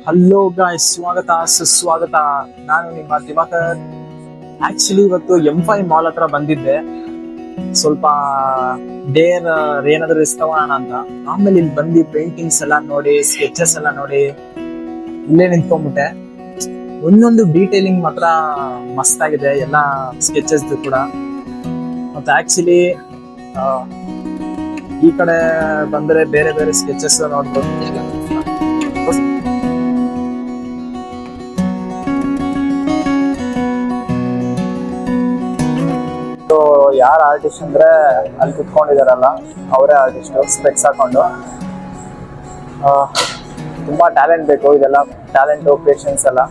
Hello guys, ಸ್ವಾಗತ ಸುಸ್ವಾಗತ. ನಾನು ನಿಮ್ಮ ದಿವಾಕರ್. ಆಕ್ಚುಲಿ ಇವತ್ತು M5 ಮಾಲ್ ಹತ್ರ ಬಂದಿದ್ದೆ, ಸ್ವಲ್ಪ ಡೇರ್ ಏನಾದ್ರು ಇಸ್ಕೊಳ್ಳೋಣ ಅಂತ. ಆಮೇಲೆ ಇಲ್ಲಿ ಬಂದು ಪೇಂಟಿಂಗ್ಸ್ ಎಲ್ಲ ನೋಡಿ, ಸ್ಕೆಚಸ್ ಎಲ್ಲ ನೋಡಿ ಇಲ್ಲೇ ನಿಂತ್ಕೊಂಡ್ಬಿಟ್ಟೆ. ಒಂದೊಂದು ಡೀಟೇಲಿಂಗ್ ಮಾತ್ರ ಮಸ್ತ್ ಆಗಿದೆ, ಎಲ್ಲ ಸ್ಕೆಚಸ್ ಕೂಡ. ಮತ್ತೆ ಆಕ್ಚುಲಿ ಈ ಕಡೆ ಬಂದ್ರೆ ಬೇರೆ ಬೇರೆ ಸ್ಕೆಚಸ್ ನೋಡ್ಬೋದು. ಯಾರು ಆರ್ಟಿಸ್ಟ್ ಅಂದ್ರೆ ಅಲ್ಲಿ ಕುತ್ಕೊಂಡಿದಾರಲ್ಲ ಅವರೇ ಆರ್ಟಿಸ್ಟ್, ಸ್ಪೆಕ್ಸ್ ಹಾಕೊಂಡು. ತುಂಬಾ ಟ್ಯಾಲೆಂಟ್ ಬೇಕು, ಇದೆಲ್ಲ ಟ್ಯಾಲೆಂಟ್, ಪೇಷನ್ಸ್ ಎಲ್ಲ.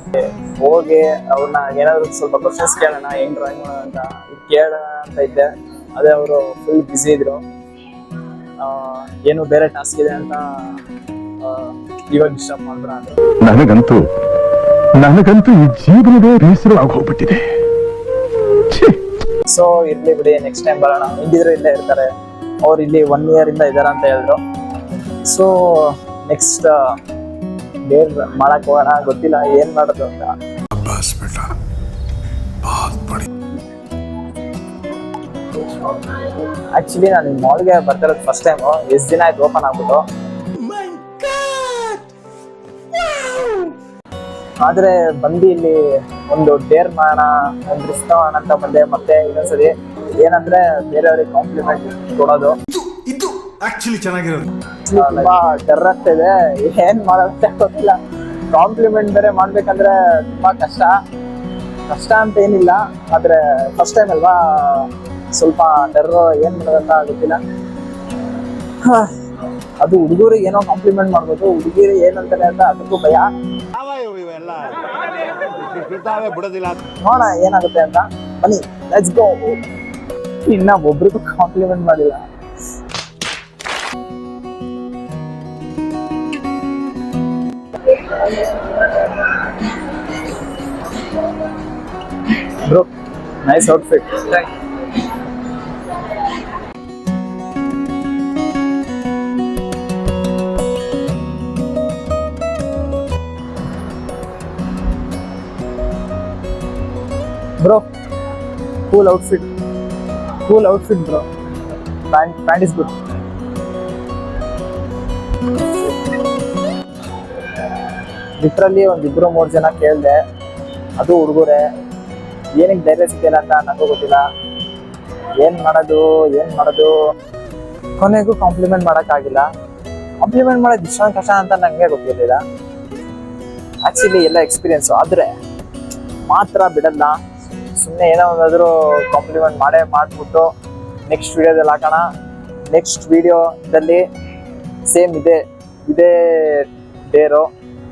ಹೋಗಿ ಅವ್ರನ್ನ ಏನಾದ್ರು ಸ್ವಲ್ಪ ಕ್ವಶನ್ಸ್ ಕೇಳೋಣ, ಹೆಂಗ್ ಡ್ರಾಯಿಂಗ್ ಮಾಡೋಣ ಅಂತ ಕೇಳೋಣ ಅಂತ ಇದ್ದೆ. ಅದೇ ಅವರು ಫುಲ್ ಬ್ಯುಸಿ ಇದ್ರು, ಏನು ಬೇರೆ ಟಾಸ್ಕ್ ಇದೆ ಅಂತ ಇವಾಗ ಡಿಸ್ಟರ್ಬ್ ಮಾಡಿದ್ರ ಅಂತ. ನನಗಂತೂ ಈ ಜೀವನವೇ ಬೇಸರ ಆಗೋಗ್ಬಿಟ್ಟಿದೆ. ಸೊ ಇರ್ಲಿ ಬಿಡಿ, ನೆಕ್ಸ್ಟ್ ಟೈಮ್ ಬರೋಣ. ಹಿಂಗಿದ್ರು ಇಲ್ಲೇ ಇರ್ತಾರೆ ಅವ್ರು, ಇಲ್ಲಿ 1 year ಇಂದ ಇದಾರ ಅಂತ ಹೇಳಿದ್ರು. ಸೊ ನೆಕ್ಸ್ಟ್ ಬೇರೆ ಮಾಡಕ್ ಹೋಗೋಣ, ಗೊತ್ತಿಲ್ಲ ಏನ್ ಮಾಡೋದು ಅಂತ. ಆಕ್ಚುಲಿ ನಾನು ಈ ಮಾಲ್ಗೆ ಬರ್ತಿರೋದು ಫಸ್ಟ್ ಟೈಮ್. ಎಷ್ಟು ದಿನ ಆಯ್ತು ಓಪನ್ ಆಗ್ಬಿಟ್ಟು. ಆದ್ರೆ ಬಂದು ಇಲ್ಲಿ ಒಂದು ಡೇರ್ ಮಾಡೋಣ, ಒಂದು ರಿಸ್ಕ್ ಮಾಡೋಣ ಅಂತ ಬಂದೆ. ಮತ್ತೆ ಇನ್ನೊಂದ್ಸರಿ ಏನಂದ್ರೆ ಬೇರೆಯವ್ರಿಗೆ ಕಾಂಪ್ಲಿಮೆಂಟ್ ಕೊಡೋದು ಇದು ಆಕ್ಚುಲಿ ಚೆನ್ನಾಗಿರೋದು. ತುಂಬಾ ಡರ್ ಆಗ್ತಾ ಇದೆ, ಏನ್ ಮಾಡೋದಂತ ಗೊತ್ತಿಲ್ಲ. ಕಾಂಪ್ಲಿಮೆಂಟ್ ಬೇರೆ ಮಾಡ್ಬೇಕಂದ್ರೆ ತುಂಬಾ ಕಷ್ಟ ಅಂತ ಏನಿಲ್ಲ, ಆದ್ರೆ ಫಸ್ಟ್ ಟೈಮ್ ಅಲ್ವಾ, ಸ್ವಲ್ಪ ಡರ್, ಏನ್ ಮಾಡೋದಂತ ಗೊತ್ತಿಲ್ಲ. ಅದು ಹುಡುಗರಿಗೆ ಏನೋ ಕಾಂಪ್ಲಿಮೆಂಟ್ ಮಾಡ್ಬೋದು, ಹುಡುಗಿರು ಏನಂತಾರೆ ಅಂತ ಅದಕ್ಕೂ ಭಯ. ನೋಡೋಣ ಏನಾಗುತ್ತೆ ಅಂತ. ಬನ್ನಿ, ಲೆಟ್ಸ್ ಗೋ. ಇನ್ನ ಒಬ್ರಿಗೂ ಕಾಂಪ್ಲಿಮೆಂಟ್ ಮಾಡಿಲ್ಲ. Bro, nice outfit. Bro, cool outfit bro. Pant is good. Literally ಒಂದಿಬ್ರು 3 ಜನ ಕೇಳಿದೆ, ಅದು ಹುಡುಗರೇ. ಏನಕ್ಕೆ ಧೈರ್ಯ ಸಿಗ್ತಿಲ್ಲ ಅಂತ ನನಗೂ ಗೊತ್ತಿಲ್ಲ. ಏನ್ ಮಾಡೋದು ಕೊನೆಗೂ ಕಾಂಪ್ಲಿಮೆಂಟ್ ಮಾಡೋಕ್ಕಾಗಿಲ್ಲ. ಕಾಂಪ್ಲಿಮೆಂಟ್ ಮಾಡೋದು ಇಷ್ಟೊಂದು ಕಷ್ಟ ಅಂತ ನನಗೆ ಗೊತ್ತಿರಲಿಲ್ಲ. ಆಕ್ಚುಲಿ ಎಲ್ಲ ಎಕ್ಸ್ಪೀರಿಯನ್ಸು, ಆದರೆ ಮಾತ್ರ ಬಿಡಲ್ಲ. ಸುಮ್ಮನೆ ಏನೋ ಒಂದಾದ್ರೂ ಕಾಂಪ್ಲಿಮೆಂಟ್ ಮಾಡ್ಬಿಟ್ಟು ನೆಕ್ಸ್ಟ್ ವಿಡಿಯೋದಲ್ಲಿ ಹಾಕೋಣ. ನೆಕ್ಸ್ಟ್ ವಿಡಿಯೋದಲ್ಲಿ ಸೇಮ್ ಇದೇ ಡೇರು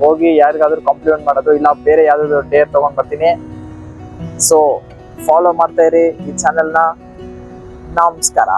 ಹೋಗಿ ಯಾರಿಗಾದ್ರೂ ಕಾಂಪ್ಲಿಮೆಂಟ್ ಮಾಡೋದು, ಇಲ್ಲ ಬೇರೆ ಯಾವ್ದಾದ್ರು ಡೇರ್ ತಗೊಂಡ್ ಬರ್ತೀನಿ. ಸೊ ಫಾಲೋ ಮಾಡ್ತಾ ಇರಿ ಈ ಚಾನೆಲ್ನ. ನಮಸ್ಕಾರ.